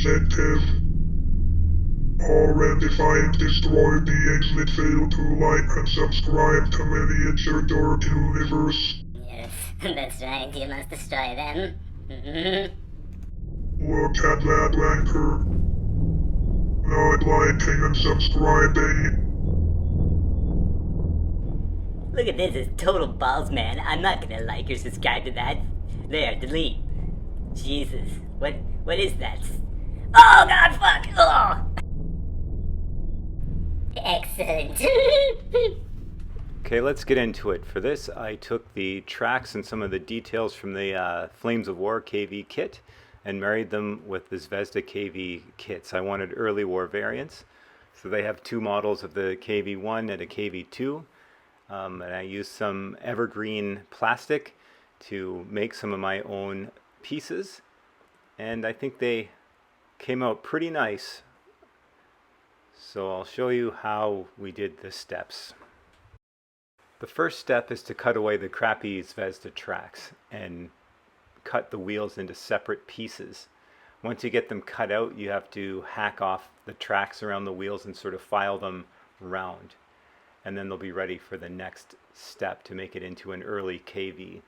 objective. Already find destroyed the exit, fail to like and subscribe to Miniature Dork Universe. Yes, that's right, you must destroy them. Look at that wanker. Not liking and subscribing. Look at this, it's total balls, man. I'm not gonna like or subscribe to that. There, delete. Jesus, what is that? Oh god, fuck! Oh! Excellent. Okay, let's get into it. For this, I took the tracks and some of the details from the Flames of War KV kit and married them with the Zvezda KV kits. I wanted early war variants. So they have two models of the KV1 and a KV2. And I used some evergreen plastic to make some of my own pieces. And I think they came out pretty nice. So I'll show you how we did the steps. The first step is to cut away the crappy Zvezda tracks and cut the wheels into separate pieces. Once you get them cut out, you have to hack off the tracks around the wheels and sort of file them round. And then they'll be ready for the next step to make it into an early KV.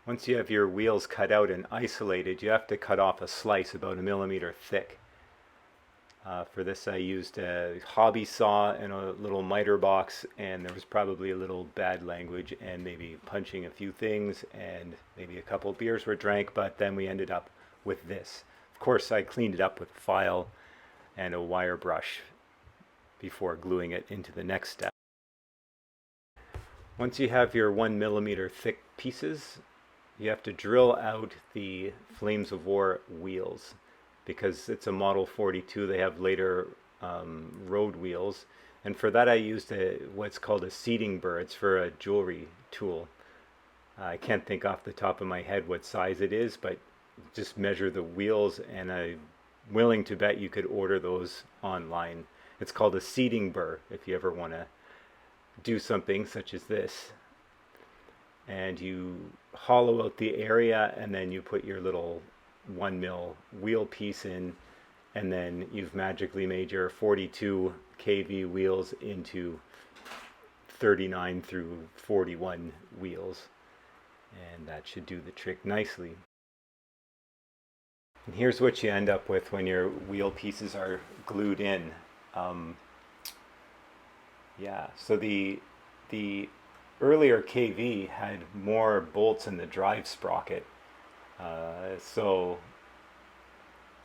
Once you have your wheels cut out and isolated, you have to cut off a slice about 1 millimeter thick. For this I used a hobby saw and a little miter box, and there was probably a little bad language and maybe punching a few things, and maybe a couple beers were drank, but then we ended up with this. Of course, I cleaned it up with file and a wire brush before gluing it into the next step. Once you have your 1 millimeter thick pieces, you have to drill out the Flames of War wheels. Because it's a Model 42, they have later road wheels. And for that I used what's called a seating burr. It's for a jewelry tool. I can't think off the top of my head what size it is, but just measure the wheels, and I'm willing to bet you could order those online. It's called a seating burr if you ever want to do something such as this. And you hollow out the area, and then you put your little 1 mil wheel piece in, and then you've magically made your 42 kV wheels into 39 through 41 wheels, and that should do the trick nicely. And here's what you end up with when your wheel pieces are glued in. So the earlier KV had more bolts in the drive sprocket. So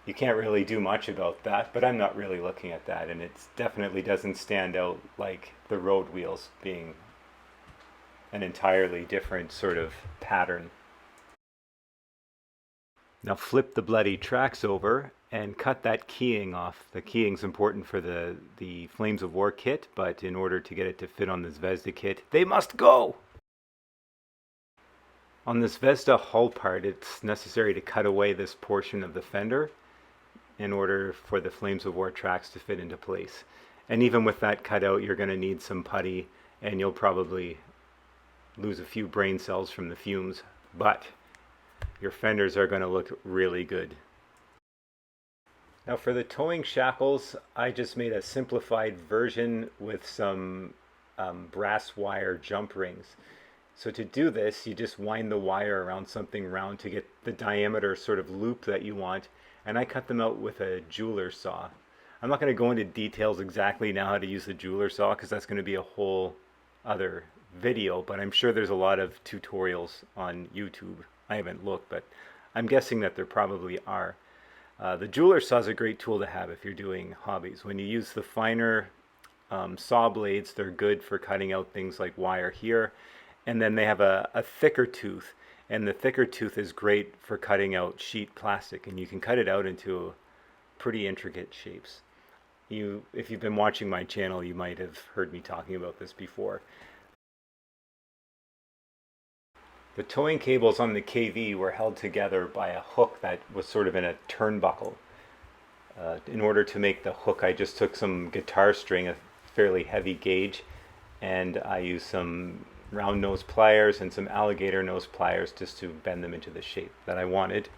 you can't really do much about that, but I'm not really looking at that, and it definitely doesn't stand out like the road wheels being an entirely different sort of pattern. Now flip the bloody tracks over and cut that keying off. The keying's important for the Flames of War kit, but in order to get it to fit on the Zvezda kit, they must go! On this Zvezda hull part, it's necessary to cut away this portion of the fender in order for the Flames of War tracks to fit into place. And even with that cut out, you're going to need some putty, and you'll probably lose a few brain cells from the fumes, but your fenders are going to look really good. Now for the towing shackles, I just made a simplified version with some brass wire jump rings. So to do this, you just wind the wire around something round to get the diameter sort of loop that you want, and I cut them out with a jeweler saw. I'm not going to go into details exactly now how to use the jeweler saw, because that's going to be a whole other video, but I'm sure there's a lot of tutorials on YouTube. I haven't looked, but I'm guessing that there probably are. The jeweler saw is a great tool to have if you're doing hobbies. When you use the finer saw blades, they're good for cutting out things like wire here. And then they have a thicker tooth, and the thicker tooth is great for cutting out sheet plastic, and you can cut it out into pretty intricate shapes. If you've been watching my channel, you might have heard me talking about this before. The towing cables on the KV were held together by a hook that was sort of in a turnbuckle. In order to make the hook, I just took some guitar string, a fairly heavy gauge, and I used some round nose pliers and some alligator nose pliers just to bend them into the shape that I wanted.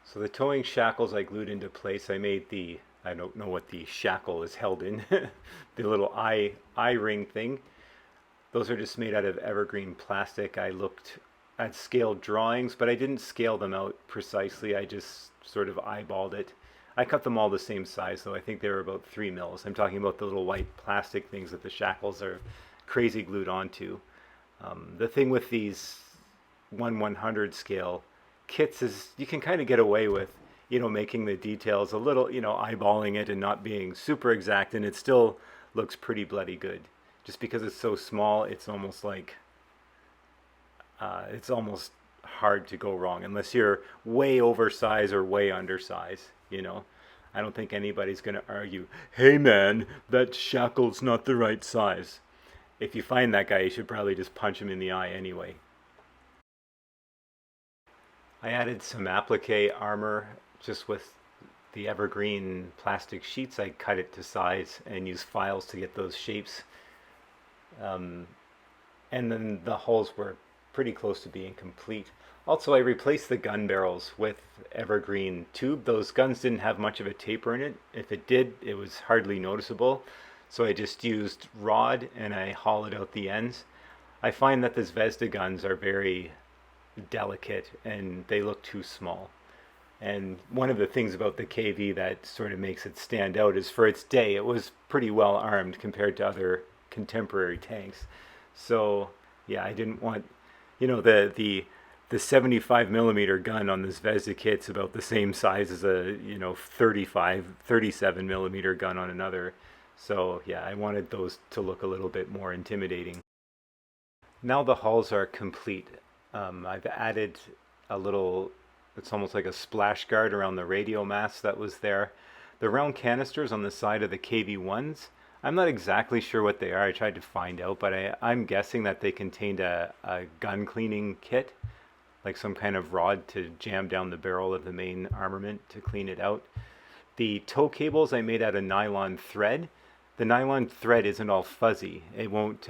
So the towing shackles I glued into place. I made the, I don't know what the shackle is held in, the little eye ring thing. Those are just made out of evergreen plastic. I looked at scaled drawings, but I didn't scale them out precisely. I just sort of eyeballed it. I cut them all the same size, though. I think they were about 3 mils. I'm talking about the little white plastic things that the shackles are crazy glued onto. The thing with these 1/100 scale kits is you can kind of get away with, making the details a little, eyeballing it and not being super exact, and it still looks pretty bloody good. Just because it's so small, it's almost like, it's almost hard to go wrong unless you're way oversized or way undersized, I don't think anybody's going to argue, hey man, that shackle's not the right size. If you find that guy, you should probably just punch him in the eye anyway. I added some applique armor just with the evergreen plastic sheets. I cut it to size and used files to get those shapes. And then the hulls were pretty close to being complete. Also, I replaced the gun barrels with evergreen tube. Those guns didn't have much of a taper in it. If it did, it was hardly noticeable. So I just used rod and I hollowed out the ends. I find that the Zvezda guns are very delicate and they look too small. And one of the things about the KV that sort of makes it stand out is for its day, it was pretty well armed compared to other contemporary tanks. So yeah, I didn't want, the 75 millimeter gun on the Zvezda kit's about the same size as a 37 millimeter gun on another. So yeah, I wanted those to look a little bit more intimidating. Now the hulls are complete. I've added a little, it's almost like a splash guard around the radio mast that was there. The round canisters on the side of the KV-1s, I'm not exactly sure what they are. I tried to find out, but I'm guessing that they contained a gun cleaning kit, like some kind of rod to jam down the barrel of the main armament to clean it out. The tow cables I made out of nylon thread. The nylon thread isn't all fuzzy. It won't,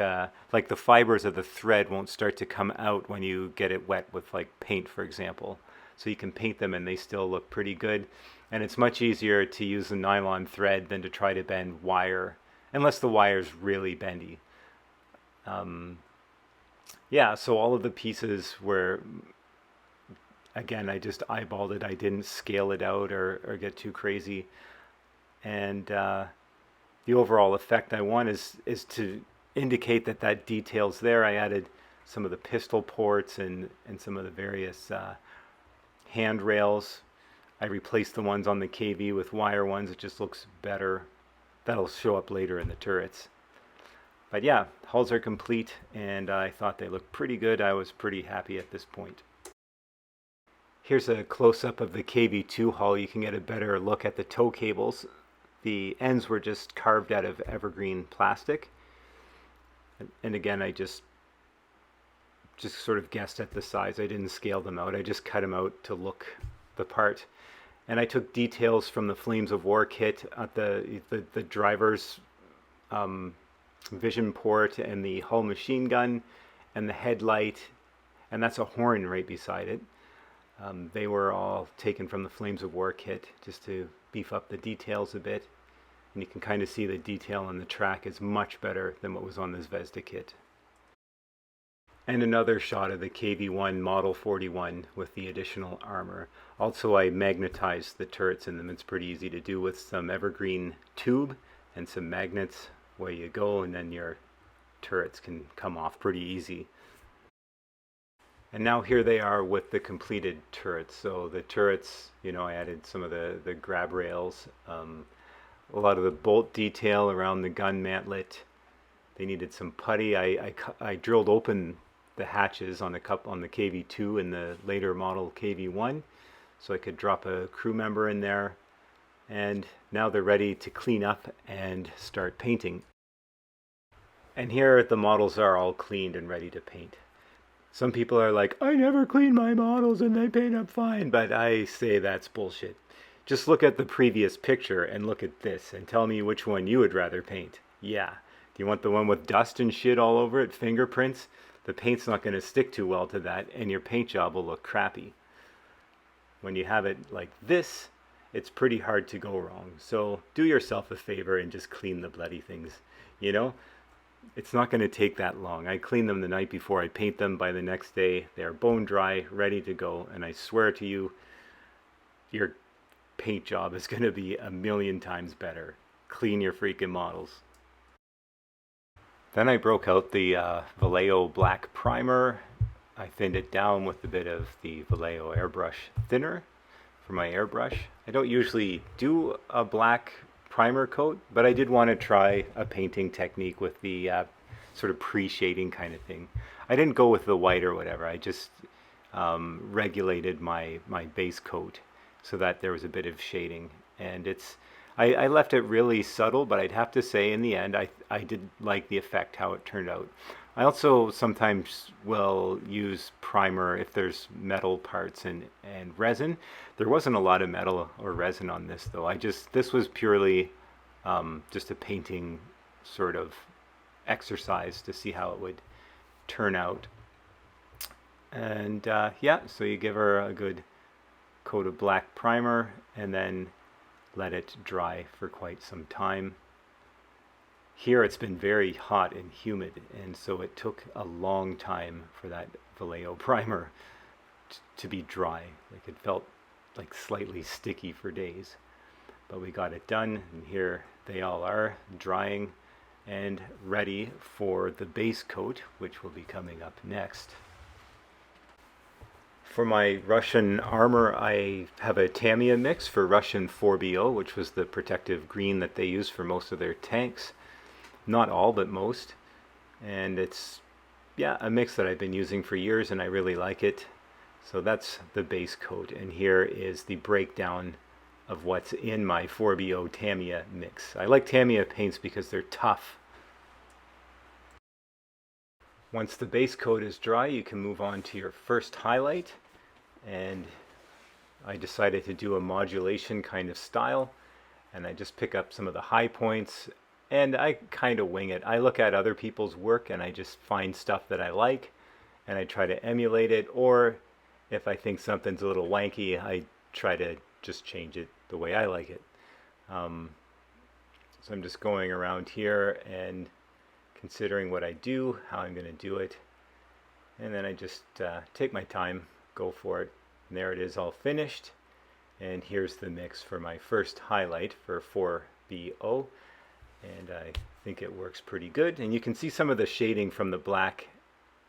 like the fibers of the thread won't start to come out when you get it wet with like paint, for example. So you can paint them and they still look pretty good. And it's much easier to use the nylon thread than to try to bend wire, unless the wire's really bendy. Yeah, so all of the pieces were, again, I just eyeballed it. I didn't scale it out or get too crazy. And the overall effect I want is to indicate that detail's there. I added some of the pistol ports and some of the various handrails. I replaced the ones on the KV with wire ones. It just looks better. That'll show up later in the turrets. But yeah, hulls are complete and I thought they looked pretty good. I was pretty happy at this point. Here's a close-up of the KV-2 hull. You can get a better look at the tow cables. The ends were just carved out of evergreen plastic. And again, I just sort of guessed at the size. I didn't scale them out. I just cut them out to look the part. And I took details from the Flames of War kit at the driver's vision port and the hull machine gun and the headlight. And that's a horn right beside it. They were all taken from the Flames of War kit just to beef up the details a bit. And you can kind of see the detail on the track is much better than what was on the Zvezda kit. And another shot of the KV-1 Model 41 with the additional armor. Also, I magnetized the turrets in them. It's pretty easy to do with some evergreen tube and some magnets where you go, and then your turrets can come off pretty easy. And now here they are with the completed turrets. So the turrets, I added some of the grab rails, a lot of the bolt detail around the gun mantlet. They needed some putty. I drilled open the hatches on the KV-2 and the later model KV-1 so I could drop a crew member in there. And now they're ready to clean up and start painting. And here the models are all cleaned and ready to paint. Some people are like, I never clean my models and they paint up fine, but I say that's bullshit. Just look at the previous picture and look at this and tell me which one you would rather paint. Yeah. Do you want the one with dust and shit all over it, fingerprints? The paint's not going to stick too well to that and your paint job will look crappy. when you have it like this, it's pretty hard to go wrong. So do yourself a favor and just clean the bloody things, you know? It's not going to take that long. I clean them the night before I paint them. By the next day, they're bone dry, ready to go. And I swear to you, your paint job is going to be a million times better. Clean your freaking models. Then I broke out the Vallejo black primer. I thinned it down with a bit of the Vallejo airbrush thinner for my airbrush. I don't usually do a black primer coat, but I did want to try a painting technique with the sort of pre-shading kind of thing. I didn't go with the white or whatever. I just regulated my base coat so that there was a bit of shading. And I left it really subtle, but I'd have to say in the end I did like the effect, how it turned out. I also sometimes will use primer if there's metal parts and resin. There wasn't a lot of metal or resin on this though. This was purely just a painting sort of exercise to see how it would turn out. And yeah, so you give her a good coat of black primer and then let it dry for quite some time. Here it's been very hot and humid, and so it took a long time for that Vallejo primer to be dry. Like it felt like slightly sticky for days. But we got it done, and here they all are drying and ready for the base coat, which will be coming up next. For my Russian armor, I have a Tamiya mix for Russian 4BO, which was the protective green that they use for most of their tanks. Not all, but most. And it's, yeah, a mix that I've been using for years and I really like it. So that's the base coat. And here is the breakdown of what's in my 4BO Tamiya mix. I like Tamiya paints because they're tough. Once the base coat is dry, you can move on to your first highlight. And I decided to do a modulation kind of style. And I just pick up some of the high points and I kind of wing it. I look at other people's work and I just find stuff that I like and I try to emulate it, or if I think something's a little wanky, I try to just change it the way I like it. So I'm just going around here and considering what I do, how I'm going to do it, and then I just take my time, go for it, and there it is all finished. And here's the mix for my first highlight for 4BO. And I think it works pretty good. And you can see some of the shading from the black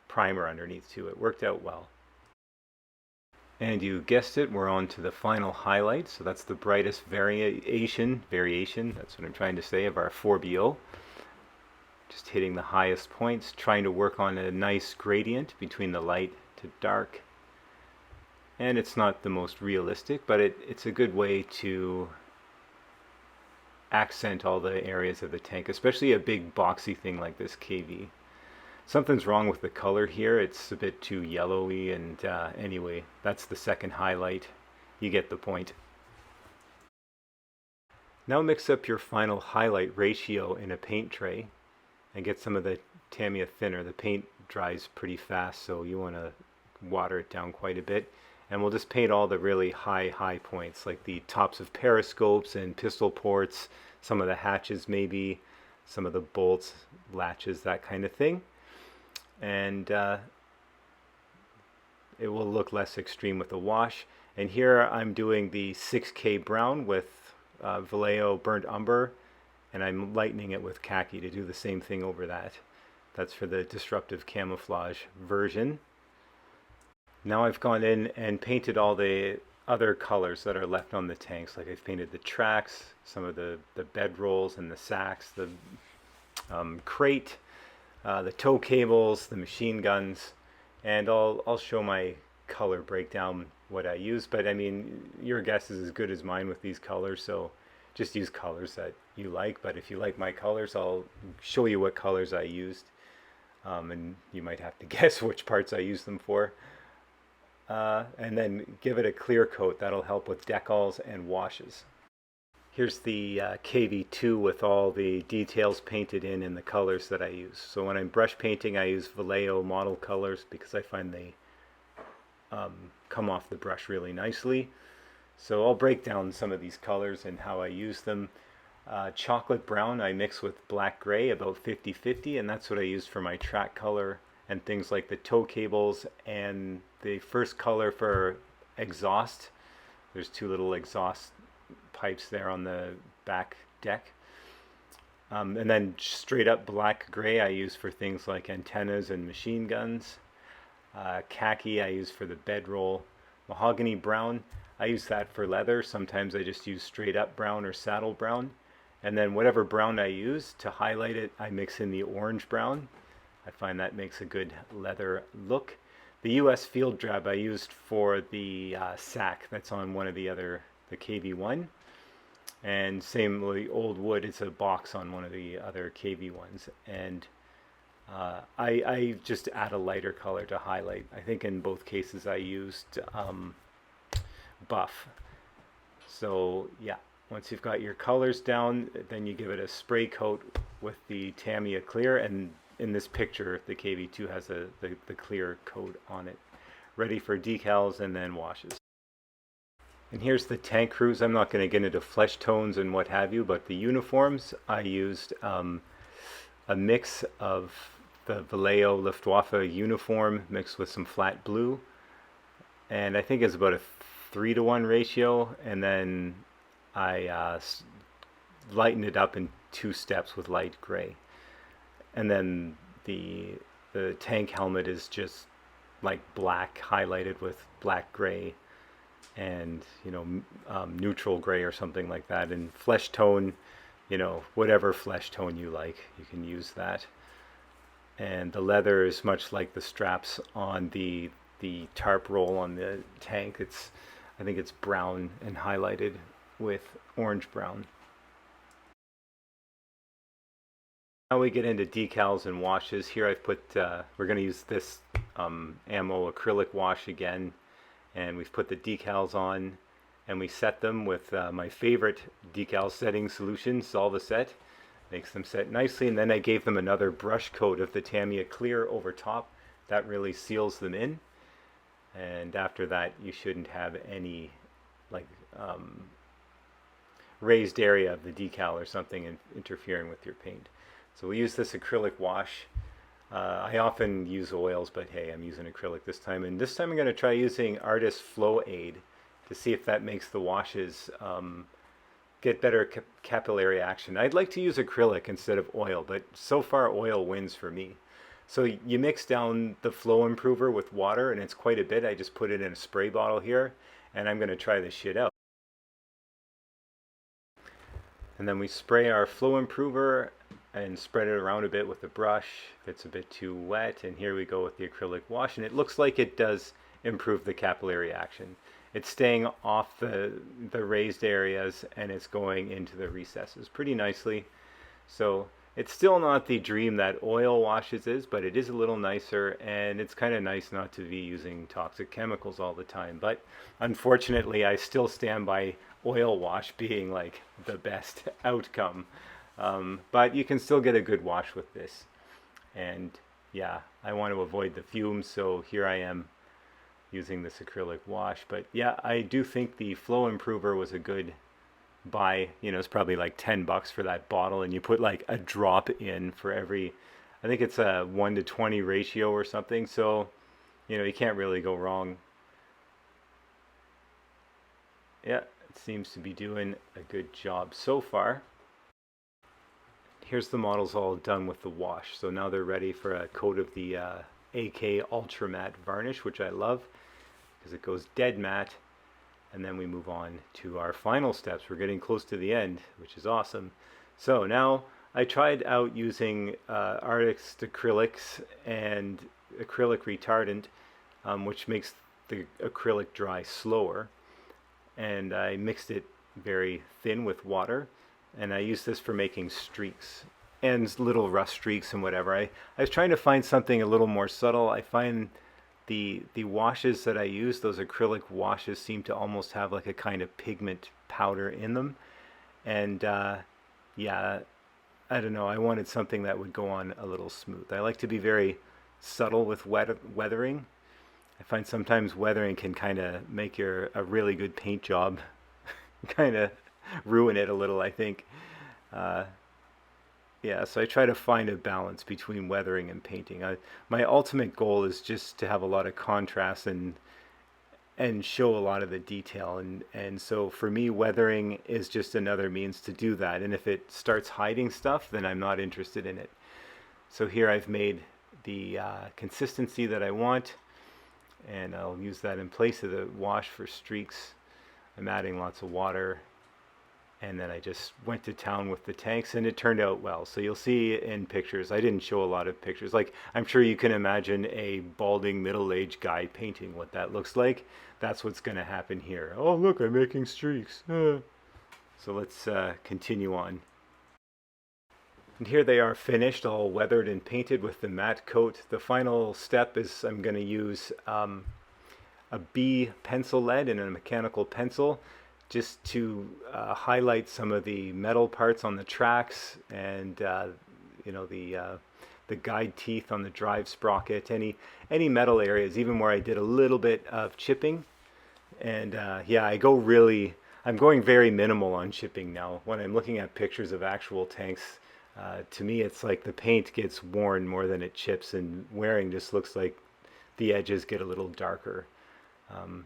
primer underneath too. It worked out well. And you guessed it, we're on to the final highlight. So that's the brightest variation, that's what I'm trying to say, of our 4BO. Just hitting the highest points, trying to work on a nice gradient between the light to dark. And it's not the most realistic, but it's a good way to accent all the areas of the tank, especially a big boxy thing like this KV. Something's wrong with the color here. It's a bit too yellowy, and anyway, that's the second highlight. You get the point. Now mix up your final highlight ratio in a paint tray and get some of the Tamiya thinner. The paint dries pretty fast, so you want to water it down quite a bit. And we'll just paint all the really high points, like the tops of periscopes and pistol ports, some of the hatches maybe, some of the bolts, latches, that kind of thing. And it will look less extreme with the wash. And here I'm doing the 6K brown with Vallejo burnt umber, and I'm lightening it with khaki to do the same thing over that. That's for the disruptive camouflage version. Now I've gone in and painted all the other colors that are left on the tanks. Like I've painted the tracks, some of the bed rolls and the sacks, the crate, the tow cables, the machine guns, and I'll show my color breakdown, what I use. But I mean, your guess is as good as mine with these colors, so just use colors that you like. But if you like my colors, I'll show you what colors I used, and you might have to guess which parts I used them for. And then give it a clear coat. That'll help with decals and washes. Here's the KV2 with all the details painted in the colors that I use. So when I'm brush painting, I use Vallejo model colors because I find they come off the brush really nicely. So I'll break down some of these colors and how I use them. Chocolate brown I mix with black gray about 50-50, and that's what I use for my track color and things like the tow cables and the first color for exhaust. There's two little exhaust pipes there on the back deck. And then straight up black gray I use for things like antennas and machine guns. Khaki I use for the bedroll. Mahogany brown, I use that for leather. Sometimes I just use straight up brown or saddle brown. And then whatever brown I use to highlight it, I mix in the orange brown. I find that makes a good leather look. The US Field Drab I used for the sack that's on one of the KV1. And same with the old wood, it's a box on one of the other KV ones. And I just add a lighter color to highlight. I think in both cases I used buff. So yeah, once you've got your colors down, then you give it a spray coat with the Tamiya clear, and in this picture the KV2 has the clear coat on it, ready for decals and then washes. And here's the tank crews. I'm not going to get into flesh tones and what have you, but the uniforms I used a mix of the Vallejo Luftwaffe uniform mixed with some flat blue, and I think it's about a 3-to-1 ratio, and then I lightened it up in 2 steps with light gray. And then the tank helmet is just like black highlighted with black gray and neutral gray or something like that. And flesh tone, whatever flesh tone you like, you can use that. And the leather is much like the straps on the tarp roll on the tank. I think it's brown and highlighted with orange brown. Now we get into decals and washes. Here I've put, we're going to use this ammo acrylic wash again, and we've put the decals on, and we set them with my favorite decal setting solution, Solvaset. Makes them set nicely, and then I gave them another brush coat of the Tamiya clear over top. That really seals them in, and after that you shouldn't have any raised area of the decal or something interfering with your paint. So we use this acrylic wash. I often use oils, but hey, I'm using acrylic this time. And this time I'm going to try using Artist Flow Aid to see if that makes the washes get better capillary action. I'd like to use acrylic instead of oil, but so far oil wins for me. So you mix down the flow improver with water, and it's quite a bit. I just put it in a spray bottle here, and I'm going to try this shit out. And then we spray our flow improver and spread it around a bit with the brush if it's a bit too wet, and here we go with the acrylic wash, and it looks like it does improve the capillary action. It's staying off the raised areas, and it's going into the recesses pretty nicely. So it's still not the dream that oil washes is, but it is a little nicer, and it's kind of nice not to be using toxic chemicals all the time. But unfortunately I still stand by oil wash being like the best outcome. But you can still get a good wash with this. And yeah, I want to avoid the fumes, so here I am using this acrylic wash. But yeah, I do think the flow improver was a good buy. It's probably like $10 for that bottle, and you put like a drop in for every, I think it's a 1-to-20 ratio or something, so you can't really go wrong. Yeah, it seems to be doing a good job so far. Here's the models all done with the wash, so now they're ready for a coat of the AK Ultra Matte varnish, which I love because it goes dead matte. And then we move on to our final steps. We're getting close to the end, which is awesome. So now I tried out using Artist acrylics and acrylic retardant, which makes the acrylic dry slower. And I mixed it very thin with water, and I use this for making streaks and little rust streaks and whatever. I was trying to find something a little more subtle. I find the washes that I use, those acrylic washes, seem to almost have like a kind of pigment powder in them. And yeah, I don't know, I wanted something that would go on a little smooth. I like to be very subtle with weathering, I find sometimes weathering can kind of make a really good paint job kind of ruin it a little, I think. Uh, yeah, so I try to find a balance between weathering and painting. My ultimate goal is just to have a lot of contrast and show a lot of the detail, and so for me weathering is just another means to do that, and if it starts hiding stuff then I'm not interested in it. So here I've made the consistency that I want, and I'll use that in place of the wash for streaks. I'm adding lots of water, and then I just went to town with the tanks, and it turned out well. So you'll see in pictures, I didn't show a lot of pictures. Like, I'm sure you can imagine a balding middle-aged guy painting what that looks like. That's what's going to happen here. Oh, look, I'm making streaks. So let's continue on. And here they are finished, all weathered and painted with the matte coat. The final step is I'm going to use a B pencil lead and a mechanical pencil just to highlight some of the metal parts on the tracks, and you know, the guide teeth on the drive sprocket, any metal areas, even where I did a little bit of chipping. And yeah, I'm going very minimal on chipping now. When I'm looking at pictures of actual tanks, to me it's like the paint gets worn more than it chips, and wearing just looks like the edges get a little darker.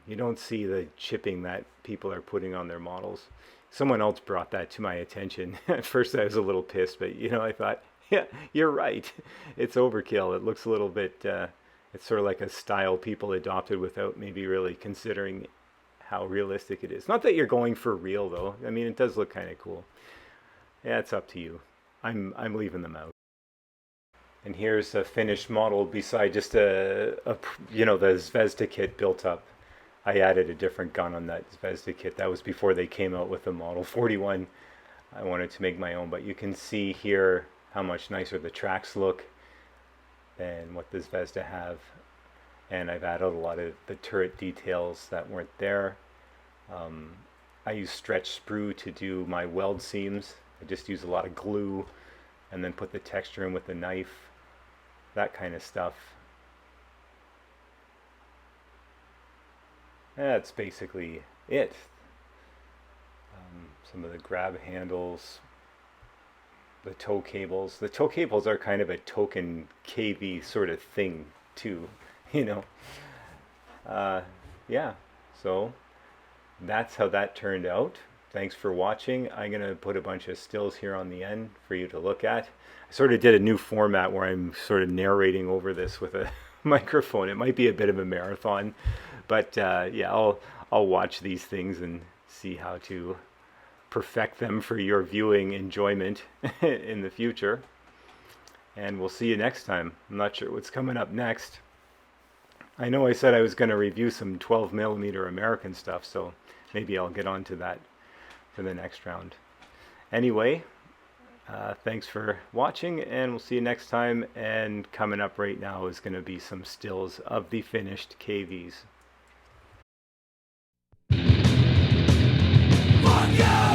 You don't see the chipping that people are putting on their models. Someone else brought that to my attention. At first I was a little pissed, but you know, I thought, yeah, you're right. It's overkill. It looks a little bit, it's sort of like a style people adopted without maybe really considering how realistic it is. Not that you're going for real though. I mean, it does look kind of cool. Yeah, it's up to you. I'm leaving them out. And here's a finished model beside just you know, the Zvezda kit built up. I added a different gun on that Zvezda kit. That was before they came out with the Model 41. I wanted to make my own, but you can see here how much nicer the tracks look than what the Zvezda have. And I've added a lot of the turret details that weren't there. I use stretch sprue to do my weld seams. I just use a lot of glue and then put the texture in with the knife, that kind of stuff. That's basically it. Some of the grab handles, the tow cables. The tow cables are kind of a token KV sort of thing too, you know. Yeah, so that's how that turned out. Thanks for watching. I'm going to put a bunch of stills here on the end for you to look at. I sort of did a new format where I'm sort of narrating over this with a microphone. It might be a bit of a marathon, but yeah, I'll watch these things and see how to perfect them for your viewing enjoyment in the future. And we'll see you next time. I'm not sure what's coming up next. I know I said I was going to review some 12mm American stuff, so maybe I'll get on to that for the next round. Anyway, thanks for watching, and we'll see you next time. And coming up right now is going to be some stills of the finished KVs. Fuck you!